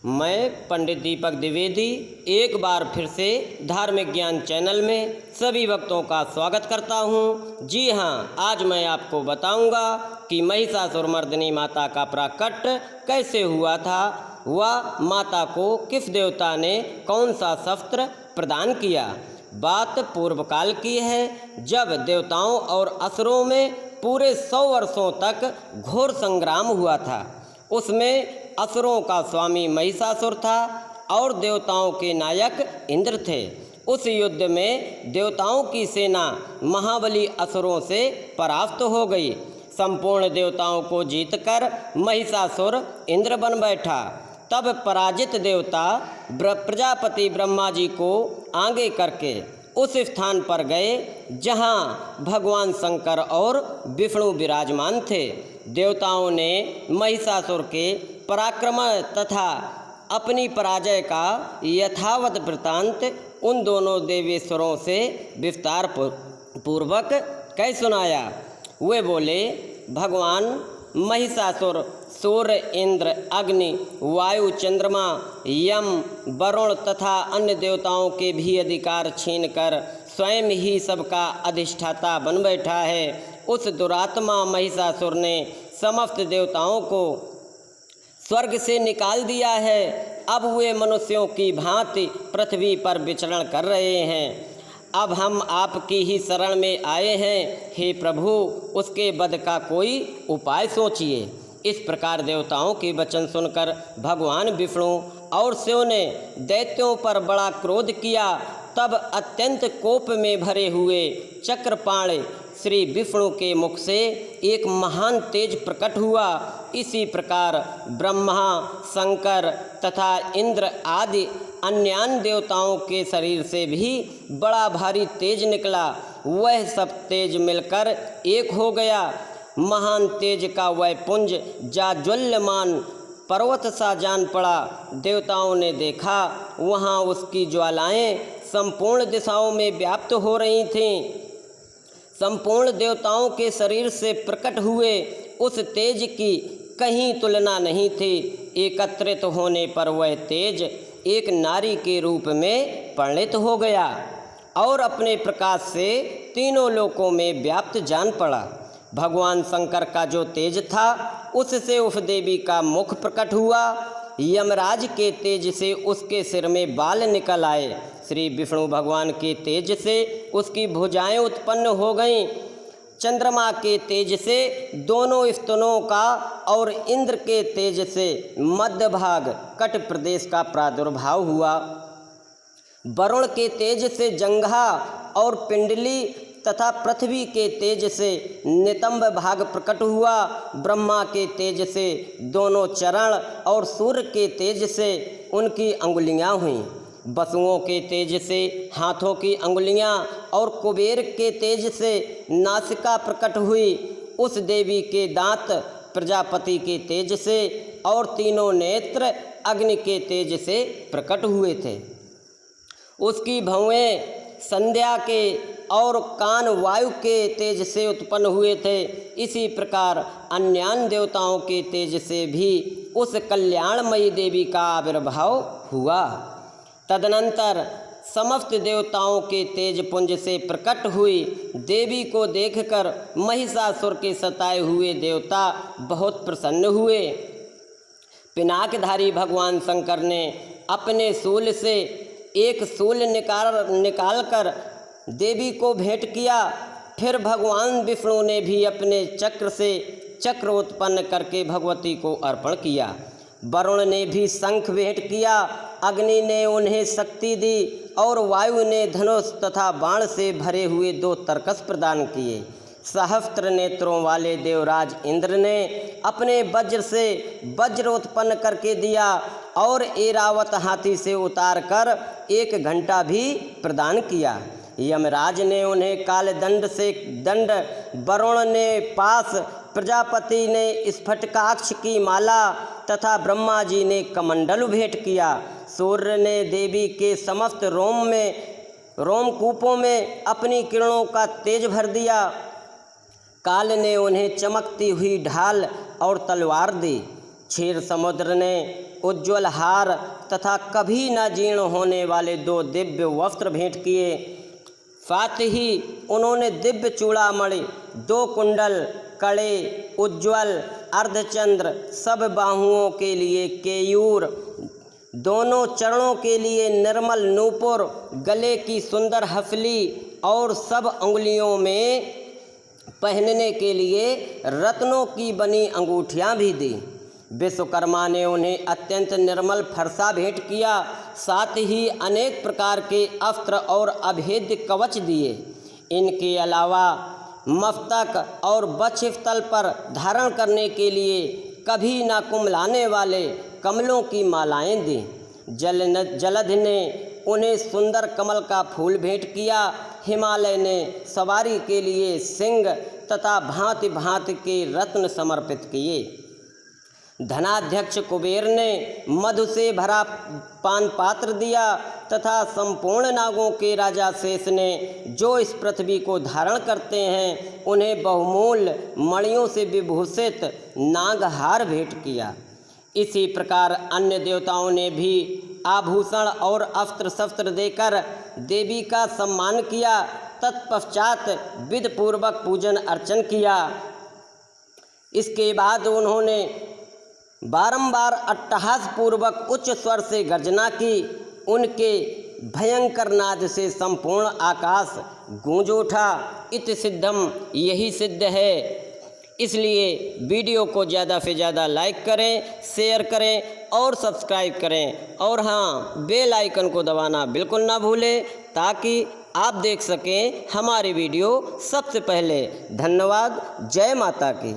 मैं पंडित दीपक द्विवेदी एक बार फिर से धार्मिक ज्ञान चैनल में सभी भक्तों का स्वागत करता हूं। जी हां, आज मैं आपको बताऊंगा कि महिषासुरमर्दिनी माता का प्राकट्य कैसे हुआ था, वह माता को किस देवता ने कौन सा शस्त्र प्रदान किया। बात पूर्व काल की है, जब देवताओं और असुरों में पूरे 100 वर्षों तक घोर संग्राम हुआ था। उसमें असुरों का स्वामी महिषासुर था और देवताओं के नायक इंद्र थे। उस युद्ध में देवताओं की सेना महाबली असुरों से परास्त हो गई। संपूर्ण देवताओं को जीतकर महिषासुर इंद्र बन बैठा। तब पराजित देवता प्रजापति ब्रह्मा जी को आगे करके उस स्थान पर गए जहाँ भगवान शंकर और विष्णु विराजमान थे। देवताओं ने महिषासुर के पराक्रम तथा अपनी पराजय का यथावत वृत्तांत उन दोनों देवेश्वरों से विस्तार पूर्वक कह सुनाया। वे बोले, भगवान महिषासुर सूर्य, इंद्र, अग्नि, वायु, चंद्रमा, यम, वरुण तथा अन्य देवताओं के भी अधिकार छीनकर स्वयं ही सबका अधिष्ठाता बन बैठा है। उस दुरात्मा महिषासुर ने समस्त देवताओं को स्वर्ग से निकाल दिया है। अब वे मनुष्यों की भांति पृथ्वी पर विचरण कर रहे हैं। अब हम आपकी ही शरण में आए हैं, हे प्रभु, उसके वध का कोई उपाय सोचिए। इस प्रकार देवताओं के वचन सुनकर भगवान विष्णु और शिव ने दैत्यों पर बड़ा क्रोध किया। तब अत्यंत कोप में भरे हुए चक्रपाण श्री विष्णु के मुख से एक महान तेज प्रकट हुआ। इसी प्रकार ब्रह्मा, शंकर तथा इंद्र आदि अन्य देवताओं के शरीर से भी बड़ा भारी तेज निकला। वह सब तेज मिलकर एक हो गया। महान तेज का वह पुंज जाज्वल्यमान पर्वत सा जान पड़ा। देवताओं ने देखा, वहाँ उसकी ज्वालाएं संपूर्ण दिशाओं में व्याप्त हो रही थीं। संपूर्ण देवताओं के शरीर से प्रकट हुए उस तेज की कहीं तुलना नहीं थी। एकत्रित होने पर वह तेज एक नारी के रूप में परिणित हो गया और अपने प्रकाश से तीनों लोकों में व्याप्त जान पड़ा। भगवान शंकर का जो तेज था, उससे उस देवी का मुख प्रकट हुआ। यमराज के तेज से उसके सिर में बाल निकल आए। श्री विष्णु भगवान के तेज से उसकी भुजाएं उत्पन्न हो गईं। चंद्रमा के तेज से दोनों स्तनों का और इंद्र के तेज से मध्य भाग कट प्रदेश का प्रादुर्भाव हुआ। वरुण के तेज से जंघा और पिंडली तथा पृथ्वी के तेज से नितंब भाग प्रकट हुआ। ब्रह्मा के तेज से दोनों चरण और सूर्य के तेज से उनकी अंगुलियां हुईं। वसुओं के तेज से हाथों की अंगुलियां और कुबेर के तेज से नासिका प्रकट हुई। उस देवी के दांत प्रजापति के तेज से और तीनों नेत्र अग्नि के तेज से प्रकट हुए थे। उसकी भौएं संध्या के और कान वायु के तेज से उत्पन्न हुए थे। इसी प्रकार अन्य देवताओं के तेज से भी उस कल्याणमयी देवी का आविर्भाव हुआ। तदनंतर समस्त देवताओं के तेज पुंज से प्रकट हुई देवी को देखकर महिषासुर के सताए हुए देवता बहुत प्रसन्न हुए। पिनाकधारी भगवान शंकर ने अपने शूल से एक शूल निकालकर देवी को भेंट किया। फिर भगवान विष्णु ने भी अपने चक्र से चक्र उत्पन्न करके भगवती को अर्पण किया। वरुण ने भी शंख भेंट किया। अग्नि ने उन्हें शक्ति दी और वायु ने धनुष तथा बाण से भरे हुए 2 तरकस प्रदान किए। सहस्त्र नेत्रों वाले देवराज इंद्र ने अपने वज्र से वज्र उत्पन्न करके दिया और ऐरावत हाथी से उतारकर 1 घंटा भी प्रदान किया। यमराज ने उन्हें कालदंड से दंड, वरुण ने पास, प्रजापति ने स्फटिकाक्ष की माला तथा ब्रह्मा जी ने कमंडल भेंट किया। सूर्य ने देवी के समस्त रोमकूपों में अपनी किरणों का तेज भर दिया। काल ने उन्हें चमकती हुई ढाल और तलवार दी। क्षीर समुद्र ने उज्ज्वल हार तथा कभी न जीर्ण होने वाले 2 दिव्य वस्त्र भेंट किए। साथ ही उन्होंने दिव्य चूड़ामणि, 2 कुंडल, कड़े, उज्ज्वल अर्धचंद्र, सब बाहुओं के लिए केयूर, दोनों चरणों के लिए निर्मल नूपुर, गले की सुंदर हसली और सब अंगुलियों में पहनने के लिए रत्नों की बनी अंगूठियां भी दी। विश्वकर्मा ने उन्हें अत्यंत निर्मल फरसा भेंट किया। साथ ही अनेक प्रकार के अस्त्र और अभेद्य कवच दिए। इनके अलावा मस्तक और वक्षस्थल पर धारण करने के लिए कभी न कुम्हलाने वाले कमलों की मालाएं दी। जलधि ने उन्हें सुंदर कमल का फूल भेंट किया। हिमालय ने सवारी के लिए सिंह तथा भांति भांति के रत्न समर्पित किए। धनाध्यक्ष कुबेर ने मधु से भरा पान पात्र दिया तथा संपूर्ण नागों के राजा शेष ने, जो इस पृथ्वी को धारण करते हैं, उन्हें बहुमूल्य मणियों से विभूषित नागहार भेंट किया। इसी प्रकार अन्य देवताओं ने भी आभूषण और अस्त्र शस्त्र देकर देवी का सम्मान किया। तत्पश्चात विधिपूर्वक पूजन अर्चन किया। इसके बाद उन्होंने बारंबार अट्टहास पूर्वक उच्च स्वर से गर्जना की। उनके भयंकर नाद से संपूर्ण आकाश गूंज उठा। इति सिद्धम, यही सिद्ध है। इसलिए वीडियो को ज़्यादा से ज़्यादा लाइक करें, शेयर करें और सब्सक्राइब करें। और हाँ, बेल आइकन को दबाना बिल्कुल ना भूलें ताकि आप देख सकें हमारी वीडियो सबसे पहले। धन्यवाद। जय माता की।